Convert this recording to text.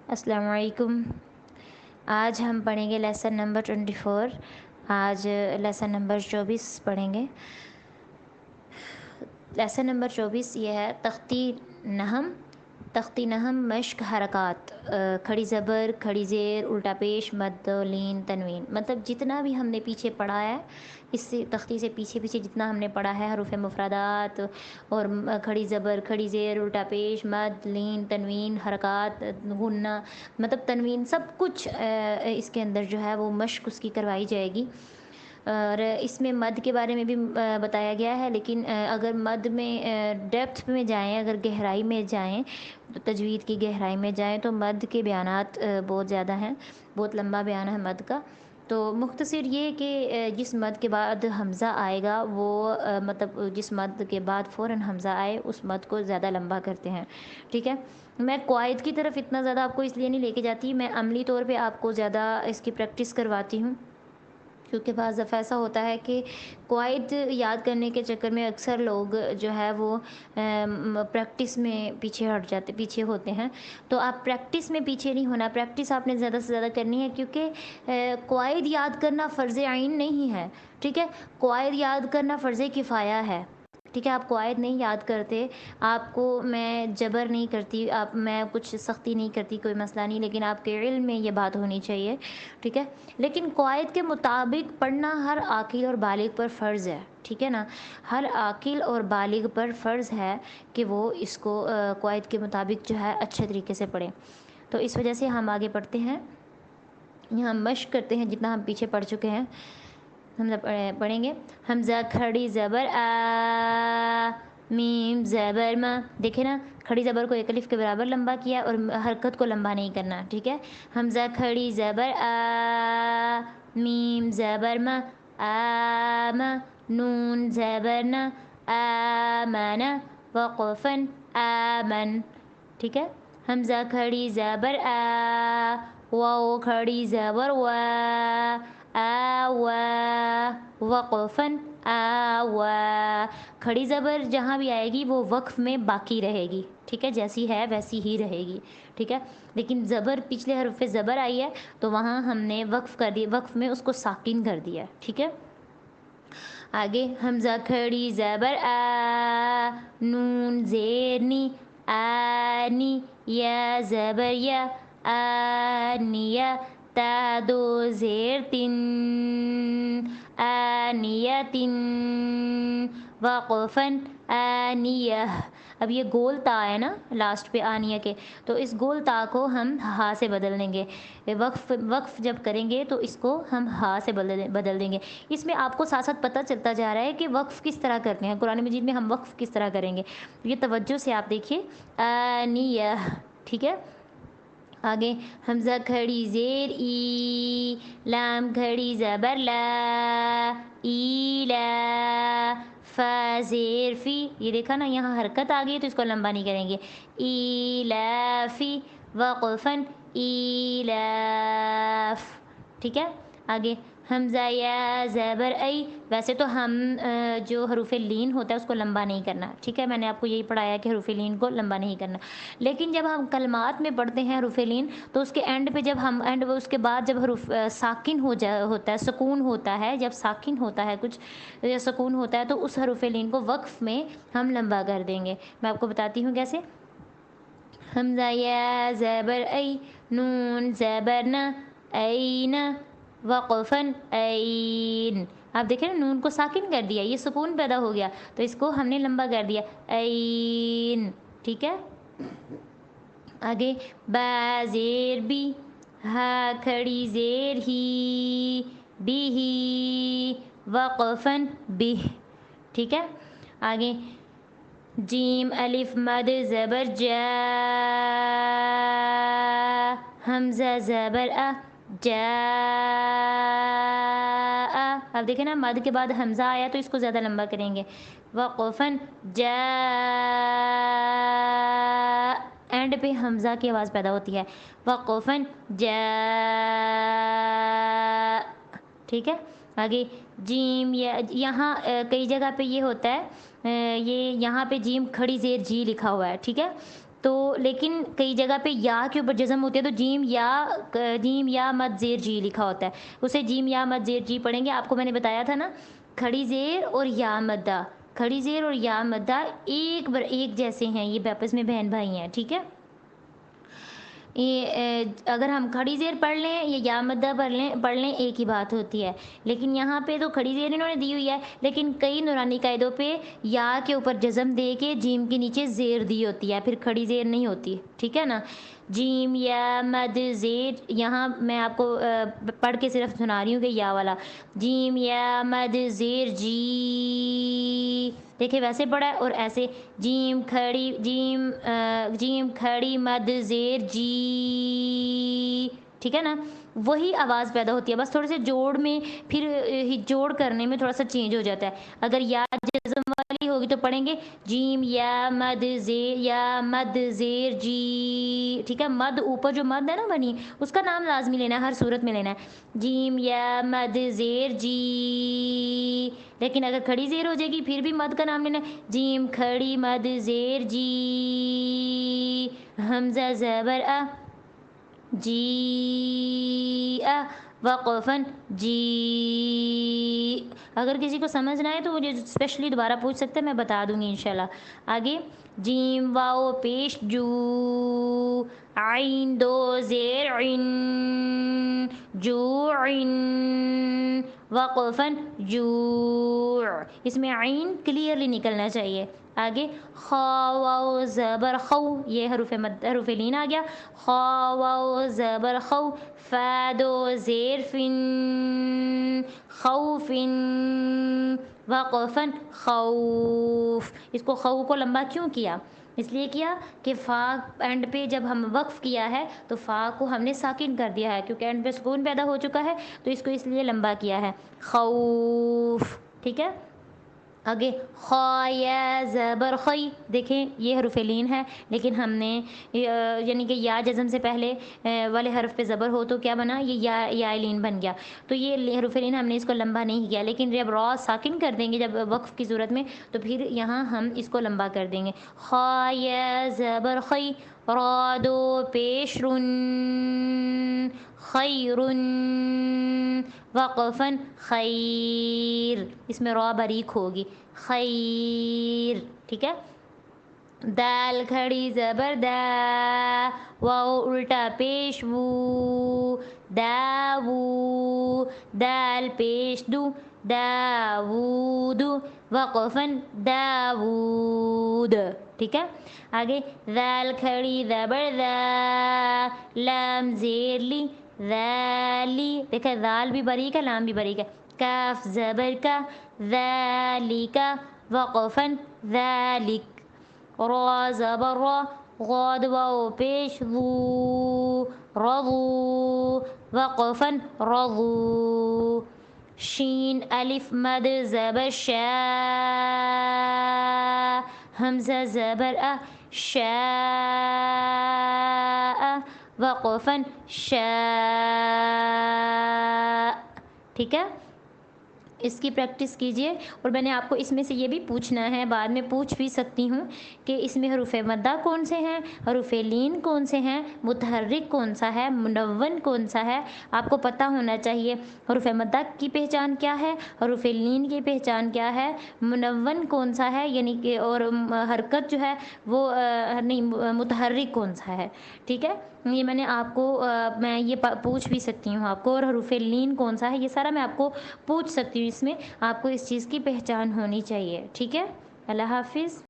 السلام علیکم۔ آج ہم پڑھیں گے لیسن نمبر 24۔ آج لیسن نمبر 24 پڑھیں گے۔ لیسن نمبر 24 یہ ہے تختی نحم۔ تختی نحم مشق حرکات، کھڑی زبر، کھڑی زیر، الٹا پیش، مد، لین، تنوین، مطلب جتنا بھی ہم نے پیچھے پڑھا ہے، اس سے تختی سے پیچھے جتنا ہم نے پڑھا ہے، حروف مفردات اور کھڑی زبر، کھڑی زیر، الٹا پیش، مد، لین، تنوین، حرکات، غنہ، مطلب تنوین، سب کچھ اس کے اندر جو ہے وہ مشق اس کی کروائی جائے گی۔ اور اس میں مد کے بارے میں بھی بتایا گیا ہے، لیکن اگر مد میں ڈیپتھ میں جائیں، اگر گہرائی میں جائیں، تجوید کی گہرائی میں جائیں تو مد کے بیانات بہت زیادہ ہیں، بہت لمبا بیان ہے مد کا۔ تو مختصر یہ کہ جس مد کے بعد حمزہ آئے گا وہ مطلب جس مد کے بعد فوراً حمزہ آئے اس مد کو زیادہ لمبا کرتے ہیں، ٹھیک ہے۔ میں قواعد کی طرف اتنا زیادہ آپ کو اس لیے نہیں لے کے جاتی، میں عملی طور پہ آپ کو زیادہ اس کی پریکٹس کرواتی ہوں، کیونکہ بعض دفعہ ایسا ہوتا ہے کہ قواعد یاد کرنے کے چکر میں اکثر لوگ جو ہے وہ پریکٹس میں پیچھے ہوتے ہیں۔ تو آپ پریکٹس میں پیچھے نہیں ہونا، پریکٹس آپ نے زیادہ سے زیادہ کرنی ہے، کیونکہ قواعد یاد کرنا فرض عین نہیں ہے، ٹھیک ہے۔ قواعد یاد کرنا فرض کفایہ ہے، ٹھیک ہے۔ آپ قواعد نہیں یاد کرتے، آپ کو میں جبر نہیں کرتی، میں کچھ سختی نہیں کرتی، کوئی مسئلہ نہیں، لیکن آپ کے علم میں یہ بات ہونی چاہیے، ٹھیک ہے۔ لیکن قواعد کے مطابق پڑھنا ہر عاقل اور بالغ پر فرض ہے، ٹھیک ہے نا۔ ہر عاقل اور بالغ پر فرض ہے کہ وہ اس کو قواعد کے مطابق جو ہے اچھے طریقے سے پڑھیں۔ تو اس وجہ سے ہم آگے پڑھتے ہیں، یہاں مشق کرتے ہیں جتنا ہم پیچھے پڑھ چکے ہیں۔ ہم پڑھیں گے حمزہ کھڑی زبر آ، میم زبر ما، دیکھیں نا کھڑی زبر کو ایک الف کے برابر لمبا کیا اور حرکت کو لمبا نہیں کرنا، ٹھیک ہے۔ حمزہ کھڑی زبر آ، میم زبر ما، آم، نون زبر نا، آمن، وقفن، آمن، ٹھیک ہے۔ حمزہ کھڑی زبر آ، واو کھڑی زبر وا، آوا، وقفن، آوا، کھڑی زبر جہاں بھی آئے گی وہ وقف میں باقی رہے گی، ٹھیک ہے، جیسی ہے ویسی ہی رہے گی، ٹھیک ہے۔ لیکن زبر پچھلے حرف زبر آئی ہے تو وہاں ہم نے وقف کر دی، وقف میں اس کو ساکن کر دیا، ٹھیک ہے۔ آگے حمزہ کھڑی زبر آ، نون زیر نی، آنی، یا زبر یا، آنیہ، تا دو زیر تن، آنیتن، وقفن، آنیہ۔ اب یہ گول تا ہے نا لاسٹ پہ آنیہ کے، تو اس گول تا کو ہم ہا سے بدل دیں گے، وقف جب کریں گے تو اس کو ہم ہا سے بدل دیں گے۔ اس میں آپ کو ساتھ ساتھ پتہ چلتا جا رہا ہے کہ وقف کس طرح کرتے ہیں، قرآن مجید میں ہم وقف کس طرح کریں گے، یہ توجہ سے آپ دیکھیے، آنیہ، ٹھیک ہے۔ آگے حمزہ کھڑی زیر ای، لام کھڑی زبر لا، ایلا، فا زیر فی، یہ دیکھا نا یہاں حرکت آ گئی ہے تو اس کو لمبا نہیں کریں گے، ایلافی، وقفن، ایلاف، ٹھیک ہے۔ آگے حمزہ یا زبر ای، ویسے تو ہم جو حروف لین ہوتا ہے اس کو لمبا نہیں کرنا، ٹھیک ہے، میں نے آپ کو یہی پڑھایا کہ حروف لین کو لمبا نہیں کرنا، لیکن جب ہم کلمات میں پڑھتے ہیں حروف لین تو اس کے اینڈ پہ جب ہم اس کے بعد جب حروف ساکن ہوتا ہے، سکون ہوتا ہے، جب ساکن ہوتا ہے کچھ یا سکون ہوتا ہے تو اس حروف لین کو وقف میں ہم لمبا کر دیں گے۔ میں آپ کو بتاتی ہوں کیسے۔ حمزہ یا زبر ای، نون زبر نا، این، وقفن، این، آپ دیکھیں نا نون کو ساکن کر دیا، یہ سکون پیدا ہو گیا تو اس کو ہم نے لمبا کر دیا، این، ٹھیک ہے۔ آگے با زیر بی، ہا کھڑی زیر ہی، بی ہی، وقفن، بہ، ٹھیک ہے۔ آگے جیم الف مد زبر جا، حمزہ زبر آ، جا، اب دیکھیں نا مد کے بعد حمزہ آیا تو اس کو زیادہ لمبا کریں گے، وقفن، جا، اینڈ پہ حمزہ کی آواز پیدا ہوتی ہے، وقفن، جا، ٹھیک ہے۔ آگے جیم، یہاں کئی جگہ پہ یہ ہوتا ہے، یہ یہاں پہ جیم کھڑی زیر جی لکھا ہوا ہے، ٹھیک ہے، تو لیکن کئی جگہ پہ یا کے اوپر جزم ہوتی ہے تو جیم یا مد زیر جی لکھا ہوتا ہے، اسے جیم یا مد زیر جی پڑھیں گے. آپ کو میں نے بتایا تھا نا، کھڑی زیر اور یا مدہ، کھڑی زیر اور یا مدہ ایک جیسے ہیں، یہ آپس میں بہن بھائی ہیں. ٹھیک ہے، یہ اگر ہم کھڑی زیر پڑھ لیں یا مدہ پڑھ لیں ایک ہی بات ہوتی ہے. لیکن یہاں پہ تو کھڑی زیر انہوں نے دی ہوئی ہے، لیکن کئی نورانی قاعدوں پہ یا کے اوپر جزم دے کے جیم کے نیچے زیر دی ہوتی ہے، پھر کھڑی زیر نہیں ہوتی. ٹھیک ہے نا، جیم یا مد زیر. یہاں میں آپ کو پڑھ کے صرف سنا رہی ہوں کہ یا والا جیم یا مد زیر جی، دیکھیں ویسے پڑھا ہے اور ایسے جیم کھڑی مد زیر جی. ٹھیک ہے نا، وہی آواز پیدا ہوتی ہے، بس تھوڑے سے جوڑ میں پھر جوڑ کرنے میں تھوڑا سا چینج ہو جاتا ہے. اگر یا جزم والی ہوگی تو پڑھیں گے جیم یا مد زیر جی. ٹھیک ہے، مد اوپر جو مد ہے نا بنی، اس کا نام لازمی لینا ہے، ہر صورت میں لینا ہے، جیم یا مد زیر جی. لیکن اگر کھڑی زیر ہو جائے گی پھر بھی مد کا نام لینا ہے، جیم کھڑی مد زیر جی. حمزہ زبر ا جی وقفن جی. اگر کسی کو سمجھنا ہے تو مجھے اسپیشلی دوبارہ پوچھ سکتے ہیں، میں بتا دوں گی انشاءاللہ. آگے جیم واو پیش جو، عین دو زیر عین، جوعن وقفن جوع. اس میں عین کلیئرلی نکلنا چاہیے. آگے خا واو زبر خو، یہ حروف لین آ گیا. خا واو زبر خو، فا دو زیر فن، خوفن وقفن خوف. اس کو خو کو لمبا کیوں کیا؟ اس لیے کیا کہ فا اینڈ پہ جب ہم وقف کیا ہے تو فا کو ہم نے ساکن کر دیا ہے، کیونکہ اینڈ پہ سکون پیدا ہو چکا ہے تو اس کو اس لیے لمبا کیا ہے، خوف. ٹھیک ہے، آگے خا یا زبر خی. دیکھیں یہ حروف لین ہے، لیکن ہم نے یعنی کہ یا جزم سے پہلے والے حرف پہ زبر ہو تو کیا بنا، یہ یا لین بن گیا. تو یہ حروف لین ہم نے اس کو لمبا نہیں کیا، لیکن جب را ساکن کر دیں گے جب وقف کی صورت میں تو پھر یہاں ہم اس کو لمبا کر دیں گے. خا یا زبر خی، را دو پیش رن، خیرن وقفن خیر. اس میں را باریک ہوگی، خیر. ٹھیک ہے، دال کھڑی زبر دا، واو الٹا پیش وو، داوو. دال پیش دو، داوود وقفن داوود. ٹھیک ہے، آگے ذال کھڑی زبر ذا، لام زیر لی، ذالی. دیکھیں ذال بھی باریک ہے، لام بھی باریک ہے. کاف زبر کا، ذالکا وقفن ذالک. را زبر را، غاد واو پیش ذو، رضو وقفن رضو. شین الف مد زبر شا، حمزہ زبر ا، شاء وقفن شاء. ٹھیک ہے، اس کی پریکٹس کیجئے. اور میں نے آپ کو اس میں سے یہ بھی پوچھنا ہے، بعد میں پوچھ بھی سکتی ہوں کہ اس میں حروف مدہ کون سے ہیں، حروف لین کون سے ہیں، متحرک کون سا ہے، منون کون سا ہے. آپ کو پتہ ہونا چاہیے حروف مدہ کی پہچان کیا ہے، حروف لین کی پہچان کیا ہے، منون کون سا ہے، یعنی کہ اور حرکت جو ہے وہ نہیں متحرک کون سا ہے. ٹھیک ہے، یہ میں نے آپ کو میں یہ پوچھ بھی سکتی ہوں آپ کو. اور حروف لین کون سا ہے یہ سارا میں آپ کو پوچھ سکتی ہوں. اس میں آپ کو اس چیز کی پہچان ہونی چاہیے. ٹھیک ہے، اللہ حافظ.